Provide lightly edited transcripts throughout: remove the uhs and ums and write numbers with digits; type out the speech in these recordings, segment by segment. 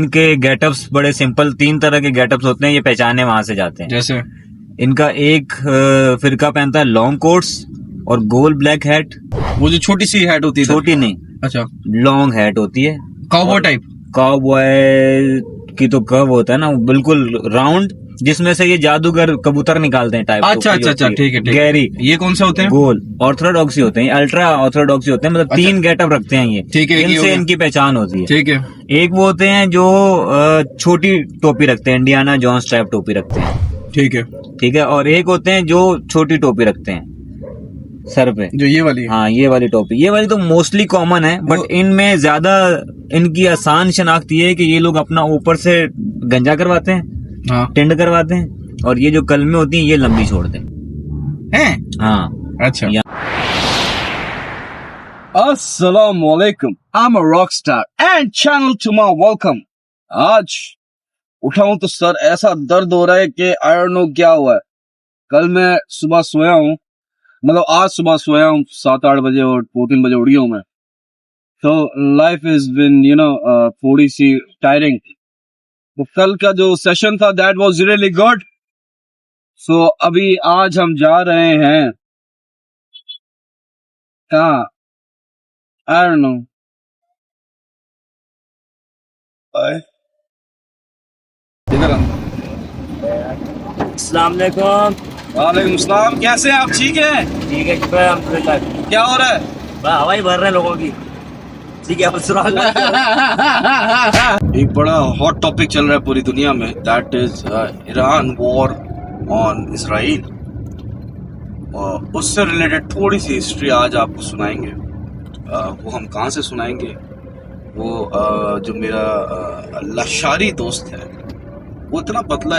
इनके गेटअप्स बड़े सिंपल, 3 तरह के गेटअप्स होते हैं, ये पहचाने वहां से जाते हैं। जैसे इनका एक फिरका पहनता है लॉन्ग कोट्स और गोल ब्लैक हैट। वो जो छोटी सी हैट होती है, छोटी नहीं, अच्छा लॉन्ग हैट होती है। Cowboy type. काउबॉय की तो कब होता है ना, बिल्कुल राउंड, जिसमें से ये जादूगर कबूतर निकालते हैं टाइप। अच्छा अच्छा अच्छा, ठीक है ठीक है। गहरी। ये कौन से होते हैं? गोल ऑर्थोडॉक्सी होते हैं, अल्ट्रा ऑर्थोडॉक्सी होते हैं, मतलब 3 गेटअप रखते हैं ये। ठीक है, एक ये हो इनसे गया। इनकी पहचान होती है। ठीक है। एक वो होते हैं जो छोटी टोपी रखते हैं, इंडियाना जॉन्स टाइप टोपी रखते हैं। ठीक है। ठीक है। और एक होते हैं जो छोटी टोपी रखते हैं सर पे, जो ये वाली है। हाँ ये वाली टोपी। ये वाली तो मोस्टली कॉमन है, बट इनमें ज्यादा इनकी आसान शनाख्त ये है कि ये लोग अपना ऊपर से गंजा करवाते हैं, हाँ टिंड करवाते हैं, और ये जो कलमें होती हैं ये लंबी छोड़ते हैं। हाँ। अच्छा। या- अस्सलामु अलैकुम, I am a rock star and channel to my welcome. आज उठाऊं तो सर ऐसा दर्द हो रहा है कि आई डोंट नो क्या हुआ है। कल मैं सुबह सोया हूँ, मतलब आज सुबह सोया हूँ 7-8 बजे और 2-3 बजे उठ गया हूँ मैं। तो लाइफ इज बिन थोड़ी सी टायरिंग। तो कल का जो सेशन था दैट वाज रियली गुड। सो अभी आज हम जा रहे हैं कहाँ, आई डोंट नो। इधर अस्सलाम वालेकुम। वालेकुम सलाम, कैसे हैं आप? ठीक है? ठीक है, शुक्र है, अल्हम्दुलिल्लाह। क्या हो रहा है? हवाई भर रहे हैं लोगों की। ठीक है, अब सुराग। एक बड़ा हॉट टॉपिक चल रहा है पूरी दुनिया में, that is Iran war on Israel. और उससे रिलेटेड थोड़ी सी हिस्ट्री आज आपको सुनाएंगे। वो हम कहाँ से सुनाएंगे? वो जो मेरा लशारी दोस्त है, वो इतना पतला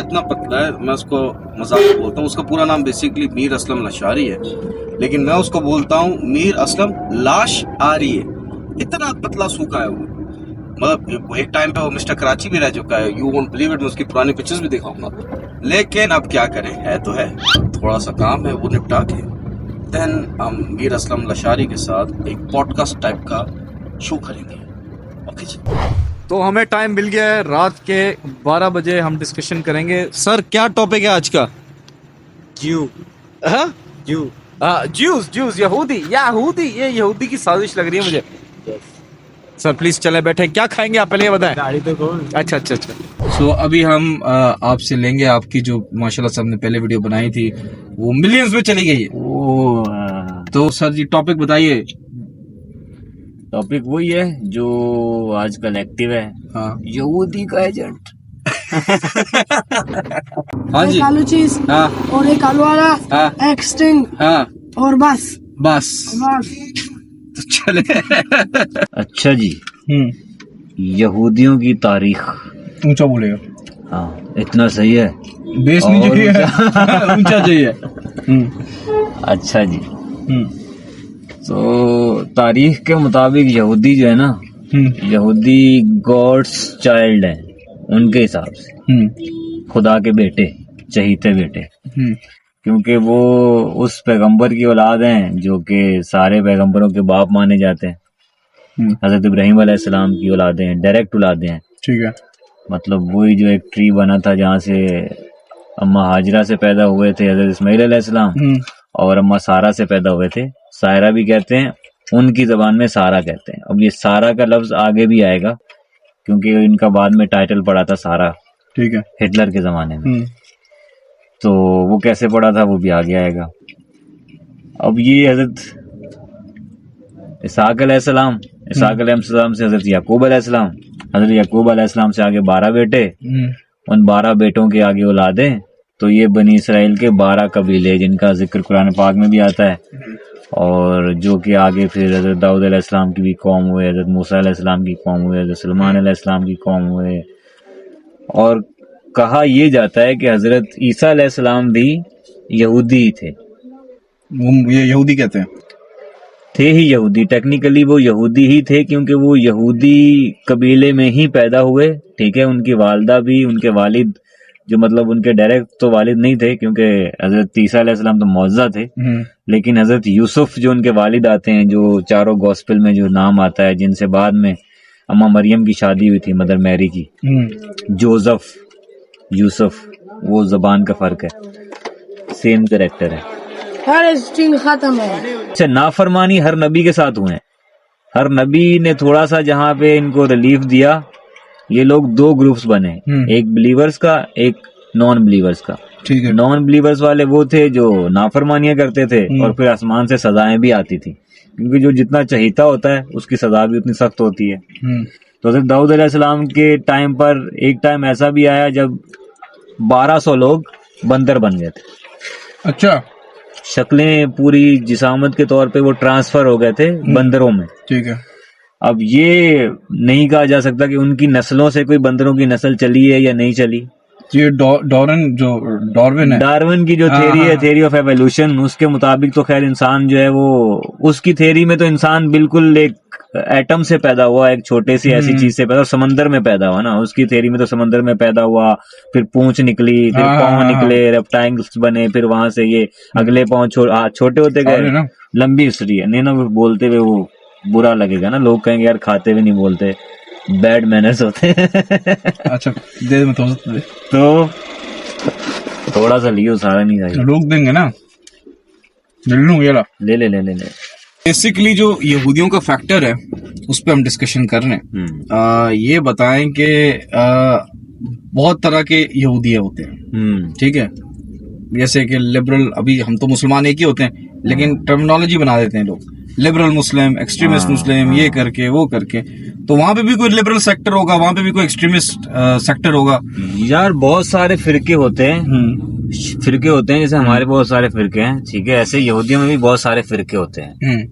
है, मैं उसको मजाक में बोलता हूँ, उसका पूरा नाम बेसिकली मीर असलम लशारी है, लेकिन मैं उसको बोलता हूँ मीर असलम लाश आरी है। इतना पतला सूखा है वो, मतलब एक टाइम पे वो मिस्टर कराची भी रह चुका है। यू वोंट बिलीव इट, मैं उसकी पुरानी पिक्चर्स भी दिखाऊंगा। लेकिन अब क्या करें, है तो है, थोड़ा सा काम है वो निपटा के देन हम मीर असलम लशारी के साथ एक पॉडकास्ट टाइप का शो करेंगे। ओके जी। तो हमें टाइम मिल गया है, रात के 12 बजे हम डिस्कशन करेंगे। सर क्या टॉपिक है आज का? ज्यू। हाँ? ज्यू। ज्यूस यहूदी, ये यहूदी की साजिश लग रही है मुझे। सर प्लीज चले बैठे, क्या खाएंगे आप पहले ये बताएं। गाड़ी तो कौन? अच्छा। सो अभी हम आपसे लेंगे आपकी जो माशाल्लाह सबने पहले वीडियो बनाई थी, वो मिलियंस में चली गई है। तो सर जी टॉपिक बताइए। टॉपिक वही है जो आजकल एक्टिव है, हाँ यहूदी का एजेंट। हाँ जी। एक आलू चीज हाँ और एक आलू वाला, हाँ एक स्टिंग हाँ और बस। तो चले। अच्छा जी, यहूदियों की तारीख। ऊंचा बोलेगा, हाँ इतना सही है। बेस नहीं और चाहिए, ऊंचा चाहिए। अच्छा जी, तो तारीख के मुताबिक यहूदी जो है ना, यहूदी गॉड्स चाइल्ड है उनके हिसाब से, खुदा के बेटे, चहीते बेटे, क्योंकि वो उस पैगंबर की औलाद हैं जो कि सारे पैगंबरों के बाप माने जाते हैं। हजरत इब्राहीम अलैहिस्सलाम की औलादें हैं, डायरेक्ट औलादें हैं। ठीक है। मतलब वही जो एक ट्री बना था जहाँ से अम्मा हाजरा से पैदा हुए थे हजरत इस्माइल अलैहिस्सलाम, और अम्मा सारा से पैदा हुए थे। सायरा भी कहते हैं, उनकी जबान में सारा कहते हैं। अब ये सारा का लफ्ज आगे भी आएगा क्योंकि इनका बाद में टाइटल पड़ा था सारा, ठीक है, हिटलर के जमाने में। तो वो कैसे पड़ा था वो भी आगे आएगा। अब ये हजरत इसहाक अलैहिस्सलाम से हजरत याकूब अलैहिस्सलाम, हजरत याकूब अलैहिस्सलाम से आगे 12 बेटे, उन 12 बेटों के आगे औलादें। तो ये बनी इसराइल के 12 कबीले जिनका जिक्र कुरान पाक में भी आता है, और जो कि आगे फिर हजरत दाऊद अलैहिस्सलाम की भी कौम हुए, हजरत मूसा अलैहिस्सलाम की कौम हुए, हजरत सुलेमान अलैहिस्सलाम की कौम हुए। और कहा यह जाता है कि हजरत ईसा अलैहिस्सलाम भी यहूदी थे। ये यहूदी कहते हैं, थे ही यहूदी, टेक्निकली वो यहूदी ही थे क्योंकि वो यहूदी कबीले में ही पैदा हुए। ठीक है, उनकी वालदा भी, उनके वालिद जो मतलब उनके डायरेक्ट तो वालिद नहीं थे क्योंकि हजरत ईसा अलैहिस्सलाम तो मौजूदा थे, लेकिन हजरत यूसुफ जो उनके वालिद आते हैं, जो चारों गॉस्पेल में जो नाम आता है, जिनसे बाद में अम्मा मरियम की शादी हुई थी, मदर मैरी की। जोसेफ, यूसुफ, वो जबान का फर्क है, सेम कैरेक्टर है। हर स्ट्रिंग खत्म है। अच्छा, नाफरमानी हर नबी के साथ हुए हैं। हर नबी ने थोड़ा सा जहाँ पे इनको रिलीफ दिया, ये लोग दो ग्रुप्स बने, एक बिलीवर्स का, एक नॉन बिलीवर्स का। ठीक है। नॉन बिलीवर्स वाले वो थे जो नाफरमानियां करते थे और फिर आसमान से सजाएं भी आती थी, क्योंकि जो जितना चहीता होता है उसकी सजा भी उतनी सख्त होती है। तो हज़रत दाऊद अलैहिस्सलाम के टाइम पर एक टाइम ऐसा भी आया जब 1200 लोग बंदर बन गए थे। अच्छा, शक्लें पूरी जिसामत के तौर पे वो ट्रांसफर हो गए थे बंदरों में। ठीक है। अब ये नहीं कहा जा सकता कि उनकी नस्लों से कोई बंदरों की नस्ल चली है या नहीं चली। ये डार्विन है, डार्विन की जो थ्योरी है, थ्योरी ऑफ एवोल्यूशन, उसके मुताबिक तो खैर इंसान जो है वो, उसकी थ्योरी में तो इंसान बिल्कुल एक एटम से पैदा हुआ, एक छोटे सी ऐसी चीज से पैदा, समंदर में पैदा हुआ ना। उसकी थ्योरी में तो समंदर में पैदा हुआ, फिर पूंछ निकली, फिर पांव निकले, रेप्टाइल्स बने, फिर वहां से ये अगले पांव छोटे होते गए। लंबी हिस्ट्री है। नहीं ना, वो बोलते हुए वो बुरा लगेगा ना, लोग कहेंगे यार खाते हुए नहीं बोलते, बैड मैनर्स होते हैं। अच्छा, दे मैं तो थोड़ा सा लियो, सारा नहीं चाहिए। लोग देंगे ना, ये ला। ले। बेसिकली जो यहूदियों का फैक्टर है उस पर हम डिस्कशन कर रहे हैं। ये बताएं कि बहुत तरह के यहूदी होते हैं, ठीक है। जैसे कि लिबरल, अभी हम तो मुसलमान एक ही होते हैं, लेकिन टर्मिनोलॉजी बना देते हैं लोग, लिबरल मुस्लिम, एक्सट्रीमिस्ट मुस्लिम, ये करके वो करके। तो वहां पे भी कोई लिबरल सेक्टर होगा, वहां पे भी कोई एक्सट्रीमिस्ट सेक्टर होगा। यार बहुत सारे फिरके होते हैं, जैसे हमारे बहुत सारे फिरके हैं, ठीक है, ऐसे यहूदियों में भी बहुत सारे फिरके होते हैं।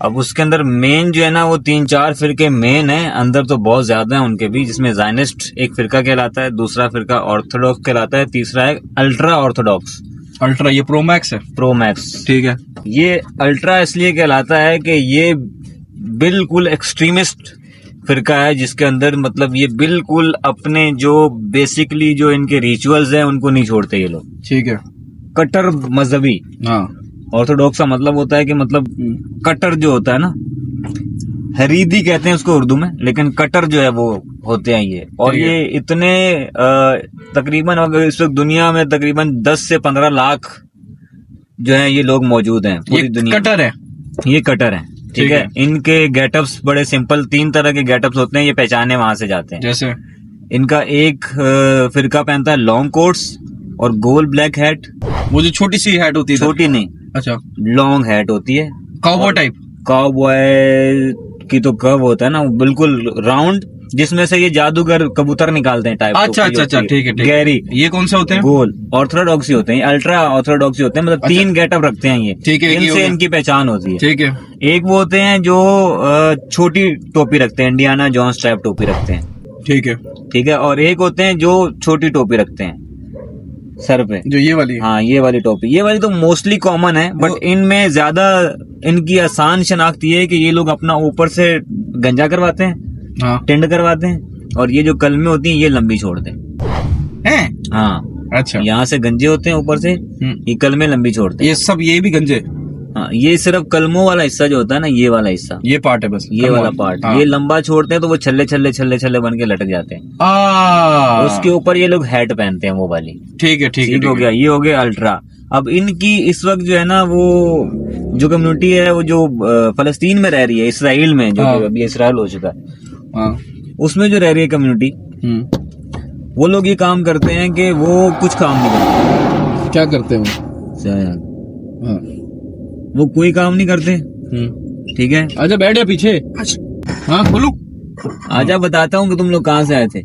अब उसके अंदर मेन जो है ना, वो 3-4 फिरके मेन है, अंदर तो बहुत ज्यादा है उनके भी, जिसमें ज़ायनिस्ट एक फिरका कहलाता है, दूसरा फिरका ऑर्थोडॉक्स कहलाता है, तीसरा है अल्ट्रा ऑर्थोडॉक्स। अल्ट्रा ये प्रोमैक्स है, प्रोमैक्स, ठीक है। ये अल्ट्रा इसलिए कहलाता है कि ये बिल्कुल एक्सट्रीमिस्ट फिरका है, जिसके अंदर मतलब ये बिल्कुल अपने जो बेसिकली जो इनके रिचुअल्स हैं उनको नहीं छोड़ते ये लोग, ठीक है। कट्टर मजहबी। हाँ, ऑर्थोडॉक्स का मतलब होता है कि मतलब कट्टर जो होता है ना, हरीदी कहते हैं उसको उर्दू में, लेकिन कट्टर जो है वो होते हैं ये। और ये इतने तकरीबन अगर इस वक्त दुनिया में तकरीबन 10 से 15 लाख जो है ये लोग मौजूद हैं पूरी दुनिया। कट्टर है, ये कट्टर है, ठीक है। इनके गेटअप्स बड़े सिंपल, 3 तरह के गेटअप्स होते हैं, ये पहचाने वहां से जाते हैं। जैसे इनका एक फिरका पहनता है लॉन्ग कोट्स और गोल ब्लैक हैट। वो जो छोटी सी हैट होती है, छोटी नहीं, अच्छा, लॉन्ग हैट होती है, काउबॉय टाइप। काउबॉय की तो कर्व होता है ना, बिल्कुल राउंड, जिसमें से ये जादूगर कबूतर निकालते हैं टाइप। अच्छा, ठीक है। गहरी। ये कौन से होते हैं? गोल ऑर्थोडॉक्सी होते हैं, अल्ट्रा ऑर्थोडॉक्सी होते हैं, मतलब 3 गेटअप रखते हैं ये, ठीक है। इनसे इनकी पहचान होती है, ठीक है। एक वो होते हैं जो छोटी टोपी रखते हैं, इंडियाना जोन्स टाइप टोपी रखते हैं, ठीक है, ठीक है। और एक होते हैं जो छोटी टोपी रखते हैं सर पे, जो ये वाली। हाँ, ये वाली टोपी, ये वाली तो मोस्टली कॉमन है, बट इनमें ज्यादा इनकी आसान शनाख्त ये है कि ये लोग अपना ऊपर से गंजा करवाते हैं, हाँ, टिंड करवाते हैं, और ये जो कलमें होती हैं ये लंबी छोड़ते हैं। हाँ, अच्छा, यहाँ से गंजे होते हैं ऊपर से, ये कलमें लंबी छोड़ते हैं। ये सब ये भी गंजे? हाँ, ये सिर्फ कलमों वाला हिस्सा जो होता है ना, ये वाला हिस्सा, ये पार्ट है बस, ये वाला पार्ट। ये लंबा छोड़ते हैं तो वो छल्ले छल्ले छल्ले छल्ले बन के लटक जाते हैं। उसके ऊपर ये लोग हैट पहनते हैं वो वाली, ठीक है, ठीक है। हो गया, ये हो गया अल्ट्रा। अब इनकी इस वक्त जो है ना, वो जो कम्युनिटी है वो जो फलस्तीन में रह रही है, इसराइल में, जो अभी इसराइल हो चुका है, उसमें जो रह रही है कम्युनिटी, वो लोग ये काम करते हैं कि वो कुछ काम नहीं करते। क्या करते हैं वो कोई काम नहीं करते, ठीक है। आजा बैठ जा पीछे। हाँ, बोलो। आजा, बताता हूँ कि तुम लोग कहाँ से आए थे।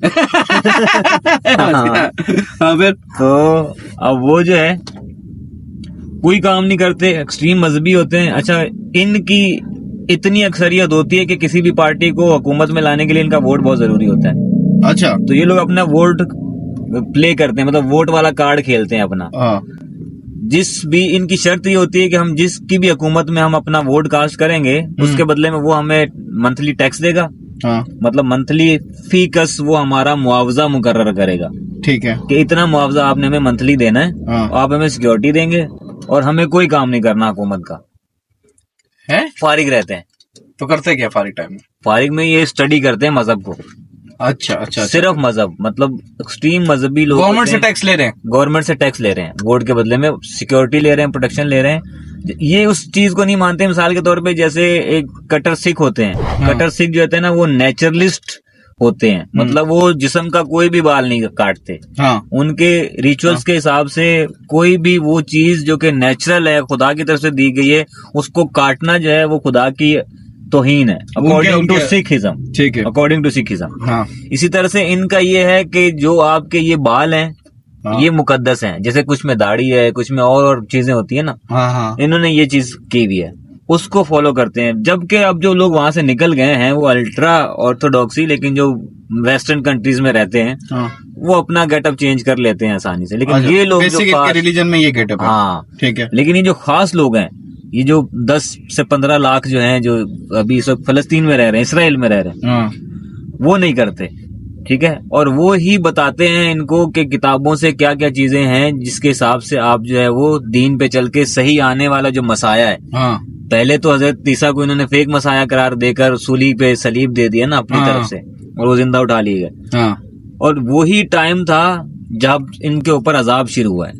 हाँ, फिर तो अब वो जो है कोई काम नहीं करते, एक्सट्रीम मजहबी होते हैं। अच्छा, इनकी इतनी अक्सरियत होती है कि किसी भी पार्टी को हुकूमत में लाने के लिए इनका वोट बहुत जरूरी होता है। अच्छा, तो ये लोग अपना वोट प्ले करते हैं, मतलब वोट वाला कार्ड खेलते हैं अपना। जिस भी इनकी शर्त ये होती है कि हम जिसकी भी हुकूमत में हम अपना वोट कास्ट करेंगे, उसके बदले में वो हमें मंथली टैक्स देगा, मतलब मंथली फी कस वो हमारा मुआवजा मुकर्रर करेगा, ठीक है, कि इतना मुआवजा आपने हमें मंथली देना है, आप हमें सिक्योरिटी देंगे और हमें कोई काम नहीं करना हुकूमत का, है, फारिग रहते हैं। तो करते क्या फारिग टाइम में? फारिग में ये स्टडी करते हैं मजहब को। अच्छा। सिर्फ मजहब, मतलब एक्सट्रीम मजहबी लोग गवर्नमेंट से टैक्स ले रहे हैं? गवर्नमेंट से टैक्स ले रहे हैं, वोट के बदले में सिक्योरिटी ले रहे हैं, प्रोटेक्शन ले रहे हैं। ये उस चीज को नहीं मानते। मिसाल के तौर पे जैसे एक कटर सिख होते हैं, कटर सिख जो होते हैं ना वो नेचुरलिस्ट होते हैं, मतलब वो जिस्म का कोई भी बाल नहीं काटते। उनके रिचुअल्स के हिसाब से कोई भी वो चीज जो कि नेचुरल है, खुदा की तरफ से दी गई है, उसको काटना जो है वो खुदा की तौहीन है, अकॉर्डिंग टू सिखिज्म। ठीक है, अकॉर्डिंग टू सिखिज्म। इसी तरह से इनका ये है कि जो आपके ये बाल हैं ये मुकद्दस हैं। जैसे कुछ में दाढ़ी है, कुछ में और चीजें होती है ना, इन्होंने ये चीज की हुई है, उसको फॉलो करते हैं। जबकि अब जो लोग वहां से निकल गए हैं वो अल्ट्रा ऑर्थोडॉक्सी, लेकिन जो वेस्टर्न कंट्रीज में रहते हैं वो अपना गेटअप चेंज कर लेते हैं आसानी से। लेकिन ये लोग जो रिलीजन में ये गेटअप है, ठीक है। लेकिन ये जो खास लोग हैं, ये जो 10 से 15 लाख जो हैं, जो अभी इस वक्त फलस्तीन में रह रहे हैं, इसराइल में रह रहे हैं, वो नहीं करते, ठीक है। और वो ही बताते हैं इनको कि किताबों से क्या क्या चीजें हैं जिसके हिसाब से आप जो है वो दीन पे चल के सही आने वाला जो मसाया है। पहले तो हजरत ईसा को इन्होंने फेक मसाया करार देकर सूली पे सलीब दे दिया ना अपनी तरफ से, और वो जिंदा उठा लिए गए। और वही टाइम था जब इनके ऊपर अजाब शुरू हुआ है।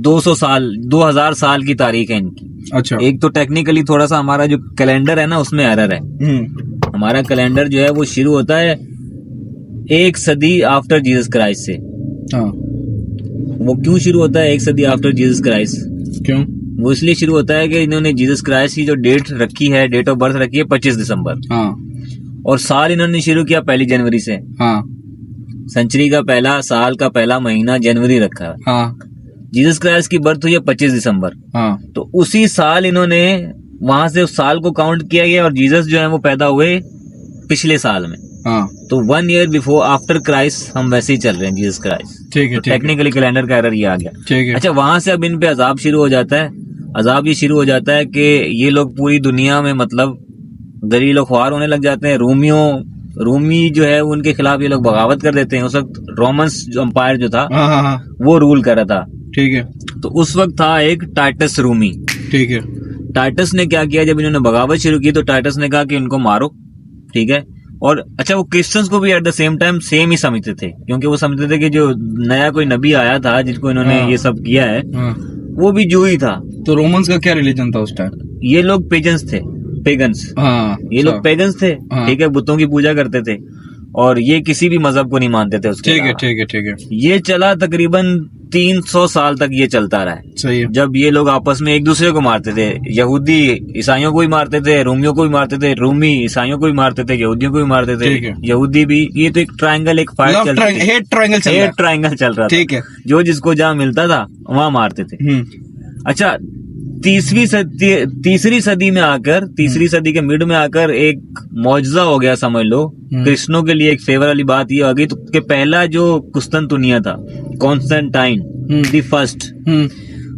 2000 साल की तारीख है इनकी। अच्छा। एक तो टेक्निकली थोड़ा सा हमारा जो कैलेंडर है ना उसमें एरर है। हमारा कैलेंडर जो है वो शुरू होता है 1 सदी आफ्टर जीसस क्राइस्ट से। वो क्यों शुरू होता है 1 सदी आफ्टर जीसस क्राइस्ट? क्यों? वो इसलिए शुरू होता है कि इन्होंने जीसस क्राइस्ट की जो डेट रखी है, डेट ऑफ बर्थ रखी है 25 दिसंबर। और साल इन्होंने शुरू किया 1 जनवरी से। सेंचुरी का पहला, साल का पहला महीना जनवरी रखा है। जीसस क्राइस्ट की बर्थ हुई है 25 दिसंबर। तो उसी साल इन्होंने वहां से उस साल को काउंट किया गया, और जीसस जो है वो पैदा हुए पिछले साल में। तो 1 ईयर बिफोर आफ्टर क्राइस्ट हम वैसे ही चल रहे हैं जीसस क्राइस्ट। ठीक है, टेक्निकली कैलेंडर का एरर ये आ गया। ठीक है। अच्छा, वहां से अब इन पे अजाब शुरू हो जाता है। अजाब ये शुरू हो जाता है कि ये लोग पूरी दुनिया में मतलब दलील ख्वार होने लग जाते हैं। रूमी जो है उनके खिलाफ ये लोग बगावत कर देते हैं। उस वक्त रोमन्स एम्पायर जो था वो रूल कर रहा था। ठीक है। तो उस वक्त था एक टाइटस रूमी। ठीक है। टाइटस ने क्या किया, जब इन्होंने बगावत शुरू की तो टाइटस ने कहा कि इनको मारो, ठीक है। और अच्छा, वो क्रिश्चियंस को भी at the same time same ही समझते थे, क्योंकि वो समझते थे कि जो नया कोई नबी आया था जिसको इन्होंने ये सब किया है वो भी जू ही था। तो रोमन्स का क्या रिलीजन था उस टाइम? ये लोग पेजेंस थे, पेगन्स। ये लोग पेगन्स थे, ठीक है, बुतों की पूजा करते थे, और ये किसी भी मजहब को नहीं मानते थे उसके। ठीक है, ठीक है, ठीक है। ये चला तकरीबन 300 साल तक ये चलता रहा है। सही है। जब ये लोग आपस में एक दूसरे को मारते थे, यहूदी ईसाइयों को भी मारते थे, रोमियों को भी मारते थे, रोमी ईसाइयों को भी मारते थे, यहूदियों को भी मारते थे, यहूदी भी। ये तो एक ट्रायंगल, एक फाइट चल रही है, हेट ट्रायंगल चल रहा था। ठीक है। जो जिसको जहाँ मिलता था वहां मारते थे। अच्छा, तीसरी सदी में आकर, तीसरी सदी के मिड में आकर एक मौजजा हो गया समझ लो। कृष्णों के लिए एक फेवर वाली बात ये आ गई तो कि पहला जो कुस्तुनतुनिया था, कॉन्स्टेंटाइन द फर्स्ट,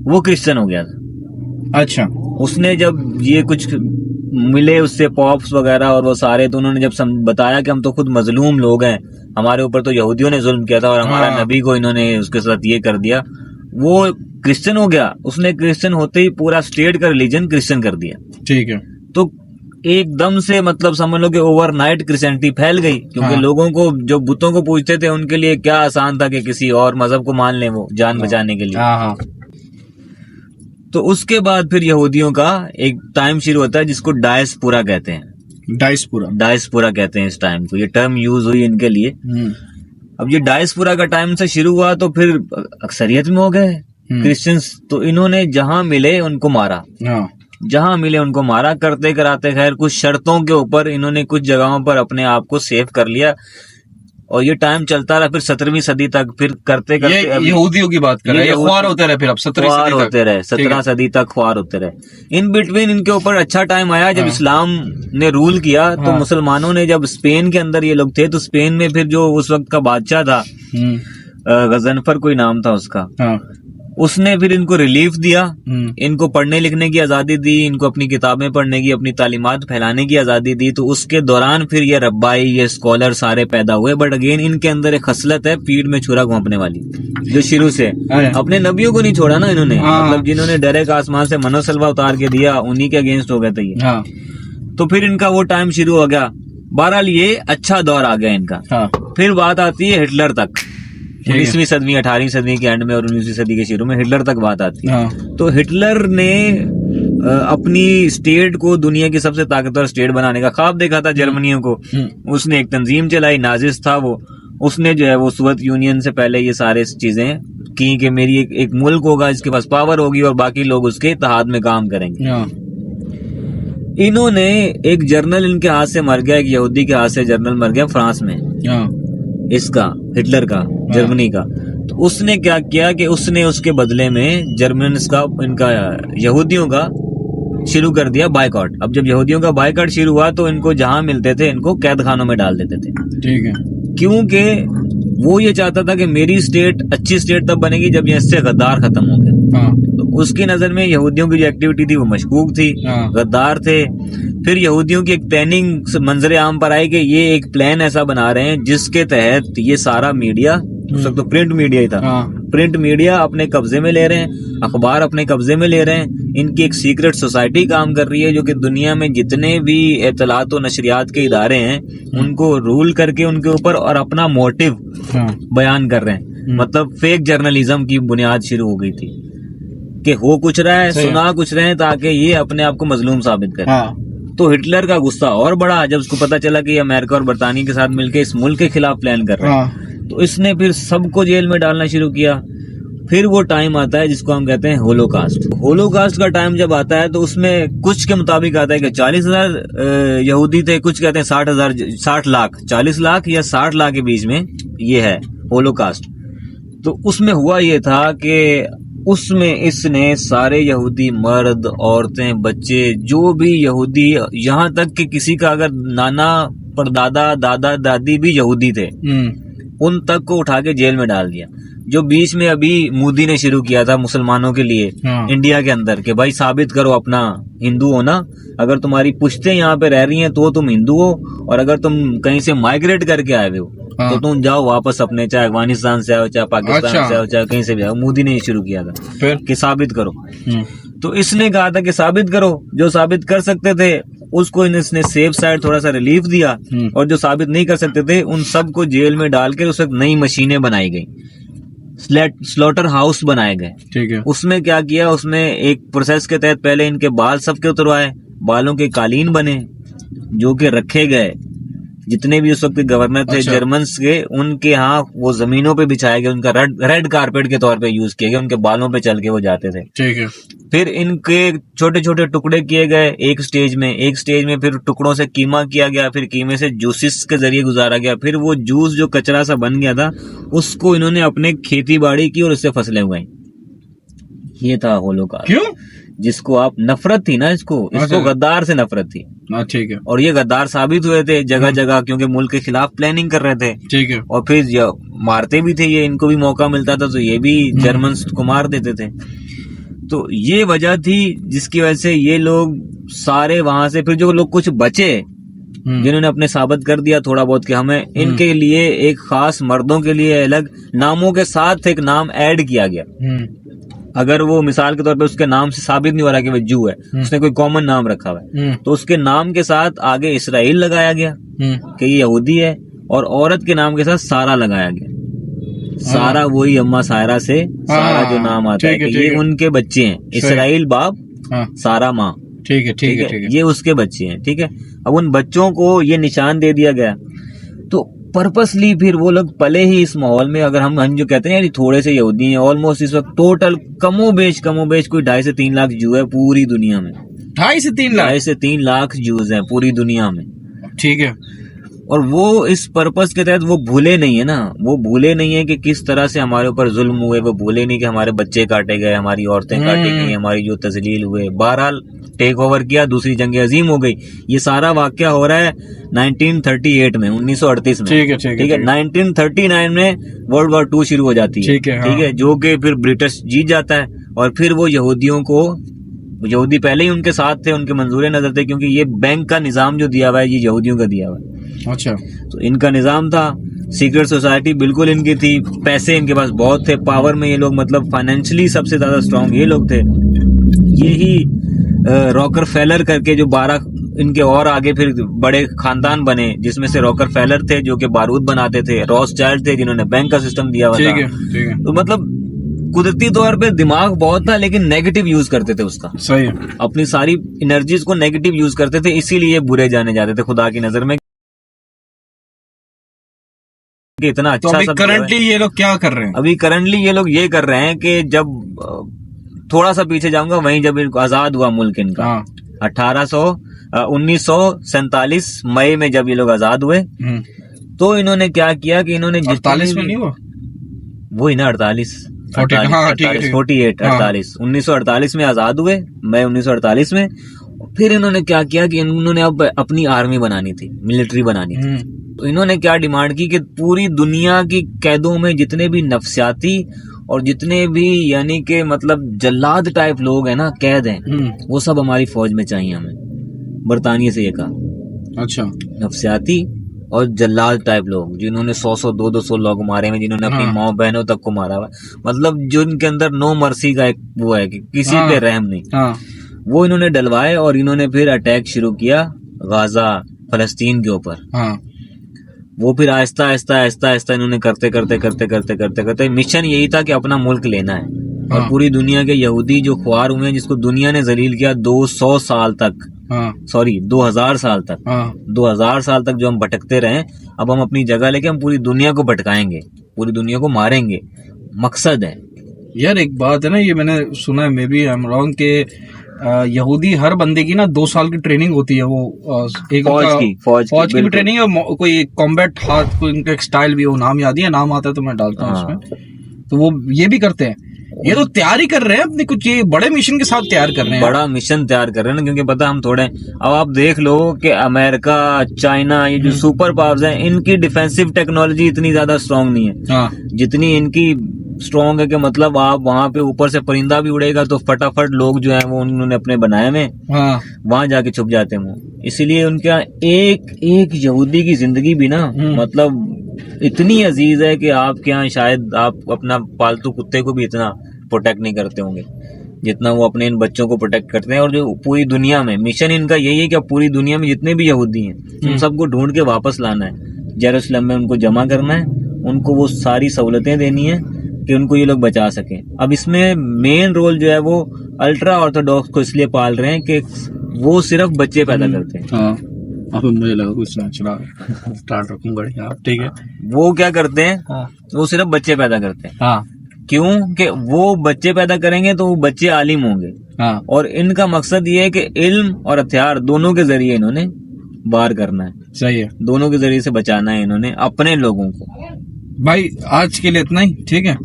वो क्रिश्चियन हो गया था। अच्छा। उसने जब ये कुछ मिले उससे पॉप्स वगैरह और वो सारे, तो उन्होंने जब बताया कि हम तो खुद मजलूम लोग हैं, हमारे ऊपर तो यहूदियों ने जुल्म किया था और हमारा नबी को इन्होंने उसके साथ ये कर दिया, वो क्रिश्चियन हो गया। उसने क्रिश्चियन होते ही पूरा स्टेट का रिलीजन क्रिश्चियन कर दिया। ठीक है। तो एकदम से मतलब समझ लो कि ओवरनाइट क्रिश्चियनिटी फैल गई, क्योंकि लोगों को जो बुतों को पूजते थे उनके लिए क्या आसान था कि किसी और मजहब को मान लें वो जान बचाने के लिए। तो उसके बाद फिर यहूदियों का एक टाइम शुरू होता है जिसको डायस्पोरा कहते हैं। डायस्पोरा कहते हैं इस टाइम को, ये टर्म यूज हुई इनके लिए। अब ये डायस्पोरा का टाइम से शुरू हुआ तो फिर अक्सरियत में हो गए क्रिश्चियंस। तो इन्होंने जहां मिले उनको मारा, जहां मिले उनको मारा, करते कराते खैर कुछ शर्तों के ऊपर इन्होंने कुछ जगहों पर अपने आप को सेव कर लिया, और ये टाइम चलता रहा फिर 17वीं सदी तक। फिर करते करते यहूदियों की बात कर रहे हैं, ख्वार होते रहे, फिर अब 17 सदी तक ख्वार होते रहे। इन बिटवीन इनके ऊपर अच्छा टाइम आया जब इस्लाम ने रूल किया। तो मुसलमानों ने, जब स्पेन के अंदर ये लोग थे, तो स्पेन में फिर जो उस वक्त का बादशाह था, गजनफर कोई नाम था उसका, उसने फिर इनको रिलीफ दिया, इनको पढ़ने लिखने की आजादी दी, इनको अपनी किताबें पढ़ने की, अपनी तालीमात फैलाने की आजादी दी। तो उसके दौरान फिर ये रब्बाई, ये स्कॉलर सारे पैदा हुए। बट अगेन इनके अंदर एक खसलत है पीठ में छुरा घोंपने वाली, जो शुरू से अपने नबियों को नहीं छोड़ा ना इन्होंने। मतलब जिन्होंने डायरेक्ट आसमान से मनोसलवा उतार के दिया, उन्हीं के अगेंस्ट हो गए थे ये। तो फिर इनका वो टाइम शुरू हो गया। बहरहाल ये अच्छा दौर आ गया इनका। फिर बात आती है हिटलर तक, 19वीं सदी, 18वीं सदी के एंड में और 19वीं सदी के शुरू में हिटलर तक बात आती है। तो हिटलर ने अपनी स्टेट को दुनिया की सबसे ताकतवर स्टेट बनाने का ख्वाब देखा था जर्मनियों को। उसने एक तंजीम चलाई, नाजिस्ट था वो। उसने जो है वो सोवियत यूनियन से पहले ये सारे चीजें की कि मेरी एक मुल्क होगा जिसके पास पावर होगी और बाकी लोग उसके इत्तेहाद में काम करेंगे। इन्होंने एक जर्नल इनके हाथ से मर गया, एक यहूदी के हाथ से जर्नल मर गया फ्रांस में, इसका हिटलर का, जर्मनी का। तो उसने क्या किया कि उसने उसके बदले में जर्मन्स का, इनका यहूदियों का शुरू कर दिया बायकॉट। अब जब यहूदियों का बायकॉट शुरू हुआ तो इनको जहां मिलते थे इनको कैद खानों में डाल देते थे। ठीक है। क्योंकि वो ये चाहता था कि मेरी स्टेट अच्छी स्टेट तब बनेगी जब यहाँ से गद्दार खत्म हो गए। तो उसकी नजर में यहूदियों की जो एक्टिविटी थी वो मशकूक थी, गद्दार थे। फिर यहूदियों की एक प्लानिंग मंजरे आम पर आई कि ये एक प्लान ऐसा बना रहे हैं जिसके तहत ये सारा मीडिया, उस वक्त तो प्रिंट मीडिया ही था, प्रिंट मीडिया अपने कब्जे में ले रहे हैं, अखबार अपने कब्जे में ले रहे हैं। इनकी एक सीक्रेट सोसाइटी काम कर रही है जो कि दुनिया में जितने भी इत्तलात और नशरियात के इदारे हैं उनको रूल करके उनके ऊपर और अपना मोटिव बयान कर रहे हैं। मतलब फेक जर्नलिज्म की बुनियाद शुरू हो गई थी कि हो कुछ रहा है, सुना कुछ रहे हैं ताकि ये अपने आप को मजलूम साबित करे। तो हिटलर का गुस्सा और बढ़ा जब उसको पता चला कि ये अमेरिका और बरतानिया के साथ मिलकर इस मुल्क के खिलाफ प्लान कर रहे हैं। तो इसने फिर सबको जेल में डालना शुरू किया। फिर वो टाइम आता है जिसको हम कहते हैं होलोकास्ट। होलोकास्ट का टाइम जब आता है तो उसमें कुछ के मुताबिक आता है कि 40,000 यहूदी थे, कुछ कहते हैं 60 लाख, 40 लाख या 60 लाख के बीच में ये है होलोकास्ट। तो उसमें हुआ ये था कि उसमें इसने सारे यहूदी, मर्द, औरतें, बच्चे, जो भी यहूदी, यहाँ तक कि किसी का अगर नाना, परदादा, दादा, दादी भी यहूदी थे, उन तक को उठा के जेल में डाल दिया। जो बीच में अभी मोदी ने शुरू किया था मुसलमानों के लिए इंडिया के अंदर कि भाई साबित करो अपना हिंदू हो ना, अगर तुम्हारी पुश्तें यहाँ पे रह रही हैं तो तुम हिंदू हो, और अगर तुम कहीं से माइग्रेट करके आए हुए हो तो तुम जाओ वापस अपने, चाहे अफगानिस्तान से आओ, चाहे पाकिस्तान से आओ, चाहे कहीं से भी आओ। मोदी ने शुरू किया था कि साबित करो। तो इसने कहा था कि साबित करो, जो साबित कर सकते थे उसको इसने सेफ साइड थोड़ा सा रिलीफ दिया, और जो साबित नहीं कर सकते थे उन सबको जेल में डाल के उस वक्त नई मशीनें बनाई गई, स्लॉटर हाउस बनाए गए। ठीक है। उसमें क्या किया, उसमें एक प्रोसेस के तहत पहले इनके बाल सबके उतरवाए, बालों के कालीन बने जो कि रखे गए। जितने भी उस वक्त गवर्नर थे जर्मन्स के, उनके यहाँ वो जमीनों पे बिछाए गए, उनका रेड कारपेट के तौर पे यूज किए गए, उनके बालों पे चल के वो जाते थे। ठीक है। फिर इनके छोटे छोटे टुकड़े किए गए एक स्टेज में फिर टुकड़ों से कीमा किया गया, फिर कीमे से जूसिस के जरिए गुजारा गया। फिर वो जूस जो कचरा सा बन गया था उसको इन्होंने अपने खेती बाड़ी की और उससे फसलें उगाई। ये था होलोकास्ट। क्यों? जिसको आप नफरत थी ना, इसको गद्दार से नफरत थी। ठीक है। और ये गद्दार साबित हुए थे जगह जगह, क्योंकि मुल्क के खिलाफ प्लानिंग कर रहे थे। ठीक है। और फिर मारते भी थे ये, इनको भी मौका मिलता था तो ये भी जर्मन्स को मार देते थे। तो ये वजह थी जिसकी वजह से ये लोग सारे वहां से, फिर जो लोग कुछ बचे जिन्होंने अपने साबित कर दिया थोड़ा बहुत कि हमें, इनके लिए एक खास मर्दों के लिए अलग नामों के साथ एक नाम ऐड किया गया। अगर वो मिसाल के तौर पे उसके नाम से साबित नहीं हो रहा कि वो जू है, उसने कोई कॉमन नाम रखा हुआ है, तो उसके नाम के साथ आगे इसराइल लगाया गया कि ये यहूदी है, और औरत के नाम के साथ सारा लगाया गया। सारा वही अम्मा सायरा से सारा जो नाम आता है कि ये उनके बच्चे हैं, इसराइल बाप, सारा माँ। ठीक है, ठीक है, ये उसके बच्चे हैं। ठीक है। अब उन बच्चों को ये निशान दे दिया गया। तो पर्पसली फिर वो लोग पले ही इस माहौल में, अगर हम जो कहते हैं यार थोड़े से यहूदी हैं, ऑलमोस्ट इस वक्त टोटल कमोबेश कोई 2.5 से 3 लाख जू है पूरी दुनिया में। 2.5 से 3 लाख जूज हैं पूरी दुनिया में। ठीक है। और वो इस पर्पस के तहत वो भूले नहीं है ना, वो भूले नहीं है कि किस तरह से हमारे ऊपर जुल्म हुए, वो भूले नहीं कि हमारे बच्चे काटे गए, हमारी औरतें काटी गई, हमारी जो तजलील हुए। बहरहाल टेक ओवर किया, दूसरी जंग अजीम हो गई। ये सारा वाकया हो रहा है 1938 में, 1938 में। ठीक है। 1939 में वर्ल्ड वॉर 2 शुरू हो जाती है। ठीक है, जो कि फिर ब्रिटिश जीत जाता है और फिर वो यहूदियों को, यहूदी पहले ही उनके साथ थे, उनके मंजूर नजर थे, क्योंकि ये बैंक का निजाम जो दिया हुआ है ये यहूदियों का दिया हुआ है। अच्छा, तो इनका निजाम था, सीक्रेट सोसाइटी बिल्कुल इनकी थी, पैसे इनके पास बहुत थे, पावर में ये लोग मतलब फाइनेंशियली सबसे ज्यादा स्ट्रांग ये लोग थे। यही रॉकरफेलर करके जो 12 इनके और आगे फिर बड़े खानदान बने, जिसमें से रॉकरफेलर थे जो कि बारूद बनाते थे, रॉथस्चाइल्ड थे जिन्होंने बैंक का सिस्टम दिया हुआ था। ठीक है। तो मतलब कुदरती तौर पे दिमाग बहुत था, लेकिन नेगेटिव यूज करते थे उसका। सही है। अपनी सारी एनर्जीज को नेगेटिव यूज करते थे, इसीलिए बुरे जाने जाते थे खुदा की नजर में कि इतना अच्छा। तो अभी करंटली ये लोग क्या कर रहे हैं? अभी करंटली ये लोग ये कर रहे हैं कि जब थोड़ा सा पीछे जाऊंगा, वहीं जब आजाद हुआ मुल्क इनका, 1947 मई में जब ये लोग आजाद हुए, तो इन्होंने क्या किया कि इन्होंने 48 में नहीं हुआ, वो ही ना 48 1948 में आजाद हुए, मई 1948 में। फिर इन्होंने क्या किया कि इन्होंने अब अपनी आर्मी बनानी थी, मिलिट्री बनानी थी। तो इन्होंने क्या डिमांड की कि पूरी दुनिया की कैदों में जितने भी नफसियाती और जितने भी यानी कि मतलब जल्लाद टाइप लोग हैं ना, कैद हैं, वो सब हमारी फौज में चाहिए हमें। बरतानिया से ये कहा। अच्छा, नफसियाती और जल्लाद टाइप लोग जिन्होंने 100 200 लोग मारे हैं, जिन्होंने अपनी माँ बहनों तक को मारा हुआ, मतलब जो इनके अंदर नो मर्सी का एक वो है कि किसी पे रहम नहीं, वो इन्होंने डलवाए और इन्होंने फिर अटैक शुरू किया गाजा फलस्तीन के ऊपर। वो फिर आहिस्ता आहिस्ता इन्होंने करते मिशन यही था कि अपना मुल्क लेना है। और पूरी दुनिया के यहूदी जो ख्वार हुए हैं, जिसको दुनिया ने जलील किया 200 साल तक, 2000 साल तक, 2000 साल तक जो हम भटकते रहे, अब हम अपनी जगह लेके हम पूरी दुनिया को भटकाएंगे, पूरी दुनिया को मारेंगे, मकसद है। यार एक बात है ना, ये मैंने सुना है, maybe I am wrong, के यहूदी हर बंदे की ना 2 साल की ट्रेनिंग होती है, वो एक फौज की भी ट्रेनिंग है, कोई कॉम्बैट हाथ, कोई इनका एक स्टाइल भी, वो नाम याद है, नाम आता है तो मैं डालता हूँ उसमें। तो वो ये भी करते हैं, ये तो तैयारी कर रहे हैं अपने, कुछ ये बड़े मिशन के साथ तैयार कर रहे हैं, बड़ा मिशन तैयार कर रहे हैं ना, क्योंकि पता हम थोड़े, अब आप देख लो कि अमेरिका, चाइना, ये जो सुपर पावर्स हैं, इनकी डिफेंसिव टेक्नोलॉजी इतनी ज्यादा स्ट्रांग नहीं है जितनी इनकी स्ट्रांग है, कि मतलब आप वहां पे ऊपर से परिंदा भी उड़ेगा तो फटाफट लोग जो है वो उन्होंने अपने बनाए में वहां जाके छुप जाते हैं। इसीलिए उनके एक यहूदी की जिंदगी भी ना मतलब इतनी अजीज है कि आपके यहाँ शायद आप अपना पालतू कुत्ते को भी इतना प्रोटेक्ट नहीं करते होंगे जितना वो अपने इन बच्चों को प्रोटेक्ट करते हैं। और जो पूरी दुनिया में मिशन इनका यही है कि पूरी दुनिया में जितने भी यहूदी हैं उन सबको ढूंढ के वापस लाना है, जेरूसलम में उनको जमा करना है, उनको वो सारी सहूलतें देनी है कि उनको ये लोग बचा सकें। अब इसमें मेन रोल जो है वो अल्ट्रा ऑर्थोडॉक्स को इसलिए पाल रहे हैं कि वो सिर्फ बच्चे पैदा करते हैं। अब मुझे लगा कुछ चला स्टार्ट रखूंगा, ठीक है। वो क्या करते हैं, वो सिर्फ बच्चे पैदा करते हैं। क्यों कि वो बच्चे पैदा करेंगे तो वो बच्चे आलिम होंगे। और इनका मकसद ये है कि इल्म और हथियार दोनों के जरिए इन्होंने बार करना है। सही है, दोनों के जरिए से बचाना है इन्होंने अपने लोगों को। भाई आज के लिए इतना ही, ठीक है।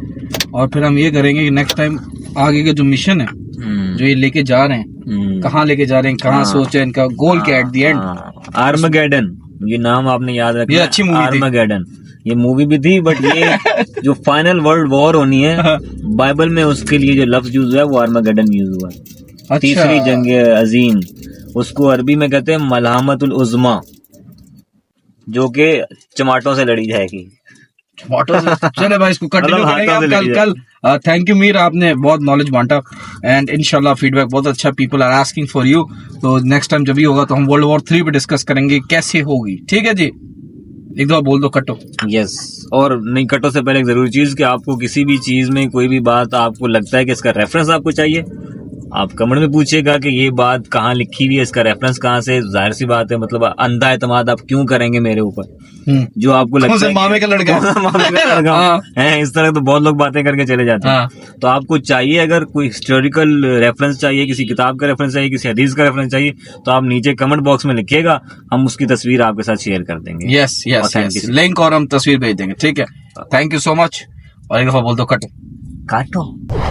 और फिर हम ये करेंगे कि नेक्स्ट टाइम आगे का जो मिशन है जो ये लेके जा रहे हैं, कहाँ लेके जा रहे हैं, कहाँ सोचे, इनका गोल क्या एट द एंड। आर्मगेडन, ये नाम आपने याद रखना, ये अच्छी मूवी थी। आर्मगेडन ये मूवी भी थी, बट ये जो फाइनल वर्ल्ड वॉर होनी है, बाइबल में उसके लिए जो लफ्ज यूज हुआ है वो आर्मगेडन यूज हुआ है। अच्छा। तीसरी जंग अजीम, उसको अरबी में कहते हैं मलहमतुल उज़्मा, जो कि टमाटों से लड़ी जाएगी। चले भाई, इसको कंटिन्यू करेंगे कल। थैंक यू मीर, आपने बहुत नॉलेज बांटा एंड इंशाल्लाह फीडबैक बहुत अच्छा, people are asking for you. तो नेक्स्ट टाइम जब भी होगा तो हम वर्ल्ड वॉर 3 पे डिस्कस करेंगे कैसे होगी, ठीक है जी। एक दो बोल दो कटो। यस, और नहीं कटो से पहले एक जरूरी चीज कि आपको किसी भी चीज में कोई भी बात आपको लगता है कि इसका रेफरेंस आपको चाहिए, आप कमेंट में पूछिएगा कि ये बात कहाँ लिखी हुई है, इसका रेफरेंस कहाँ से। जाहिर सी बात है, मतलब अंधा एतमाद आप क्यों करेंगे मेरे ऊपर, जो आपको लगता है मामे का लड़का मामे का लड़का है। इस तरह तो बहुत लोग बातें करके चले जाते हैं। तो आपको चाहिए, अगर कोई हिस्टोरिकल रेफरेंस चाहिए, किसी किताब का रेफरेंस चाहिए, किसी हदीस का रेफरेंस चाहिए, तो आप नीचे कमेंट बॉक्स में लिखिएगा, हम उसकी तस्वीर आपके साथ शेयर कर देंगे। यस यस, लिंक और हम तस्वीर भेज देंगे, ठीक है। Thank you so much. और एक दफा बोल दो कट काटो।